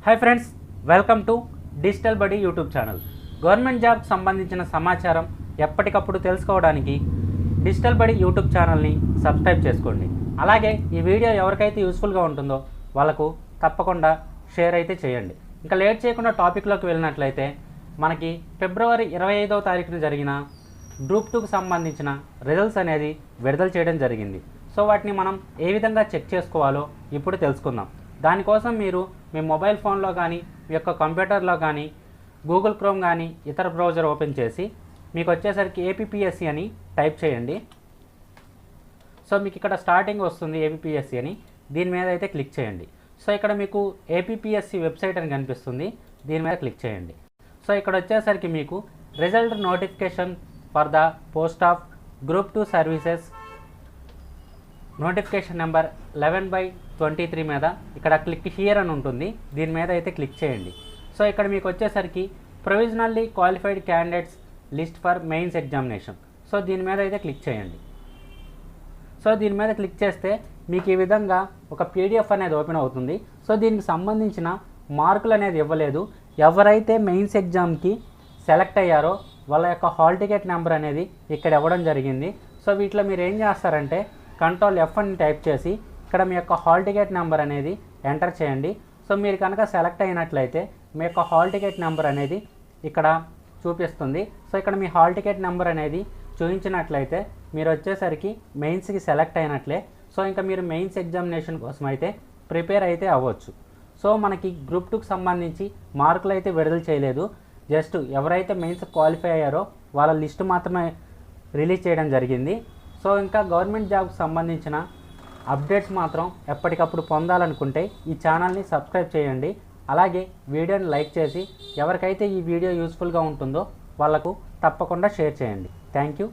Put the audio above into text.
Hi friends, welcome to digital బడి YouTube channel. Government జాబ్కి సంబంధించిన సమాచారం ఎప్పటికప్పుడు తెలుసుకోవడానికి డిజిటల్ బడి యూట్యూబ్ ఛానల్ని సబ్స్క్రైబ్ చేసుకోండి. అలాగే ఈ వీడియో ఎవరికైతే యూస్ఫుల్గా ఉంటుందో వాళ్ళకు తప్పకుండా షేర్ అయితే చేయండి. ఇంకా లేట్ చేయకుండా టాపిక్లోకి వెళ్ళినట్లయితే మనకి ఫిబ్రవరి 25వ తారీఖున జరిగిన గ్రూప్ 2కి సంబంధించిన రిజల్ట్స్ అనేది విడుదల చేయడం జరిగింది. సో వాటిని మనం ఏ విధంగా చెక్ చేసుకోవాలో ఇప్పుడు తెలుసుకుందాం. దానికోసం మీరు మీ మొబైల్ ఫోన్లో కానీ మీ యొక్క కంప్యూటర్లో కానీ గూగుల్ క్రోమ్ కానీ ఇతర బ్రౌజర్ ఓపెన్ చేసి మీకు వచ్చేసరికి ఏపీపీఎస్సీ అని టైప్ చేయండి. సో మీకు ఇక్కడ స్టార్టింగ్ వస్తుంది ఏపీపీఎస్సీ అని, దీని మీద అయితే క్లిక్ చేయండి. సో ఇక్కడ మీకు ఏపీపీఎస్సీ వెబ్సైట్ అని కనిపిస్తుంది, దీని మీద క్లిక్ చేయండి. సో ఇక్కడ వచ్చేసరికి మీకు result notification for the post of group 2 services notification number 11/23 మీద ఇక్కడ క్లిక్ హియర్ అని ఉంటుంది, దీని మీద అయితే క్లిక్ చేయండి. సో ఇక్కడ మీకు వచ్చేసరికి provisionally qualified candidates list for mains examination, so దీని మీద అయితే క్లిక్ చేయండి. సో దీని మీద క్లిక్ చేస్తే మీకు ఈ విధంగా ఒక పీడిఎఫ్ అనేది ఓపెన్ అవుతుంది. సో దీనికి సంబంధించిన మార్కులు అనేది ఇవ్వలేదు. ఎవరైతే మెయిన్స్ ఎగ్జామ్కి సెలెక్ట్ అయ్యారో వాళ్ళ యొక్క హాల్ టికెట్ నెంబర్ అనేది ఇక్కడ ఇవ్వడం జరిగింది. సో వీటిలో మీరు ఏం చేస్తారంటే కంట్రోల్ F అని టైప్ చేసి ఇక్కడ మీ యొక్క హాల్ టికెట్ నెంబర్ అనేది ఎంటర్ చేయండి. సో మీరు కనుక సెలెక్ట్ అయినట్లయితే మీ యొక్క హాల్ టికెట్ నెంబర్ అనేది ఇక్కడ చూపిస్తుంది. సో ఇక్కడ మీ హాల్ టికెట్ నెంబర్ అనేది చూపించినట్లయితే మీరు వచ్చేసరికి మెయిన్స్కి సెలెక్ట్ అయినట్లే. సో ఇంకా మీరు మెయిన్స్ ఎగ్జామినేషన్ కోసం అయితే ప్రిపేర్ అయితే అవ్వచ్చు. సో మనకి గ్రూప్ 2కి సంబంధించి మార్కులు అయితే విడుదల చేయలేదు, జస్ట్ ఎవరైతే మెయిన్స్ క్వాలిఫై అయ్యారో వాళ్ళ లిస్టు మాత్రమే రిలీజ్ చేయడం జరిగింది. సో ఇంకా గవర్నమెంట్ జాబ్కి సంబంధించిన అప్డేట్స్ మాత్రం ఎప్పటికప్పుడు పొందాలనుకుంటే ఈ ఛానల్ని సబ్స్క్రైబ్ చేయండి. అలాగే వీడియోని లైక్ చేసి ఎవరికైతే ఈ వీడియో యూస్ఫుల్గా ఉంటుందో వాళ్ళకు తప్పకుండా షేర్ చేయండి. Thank you.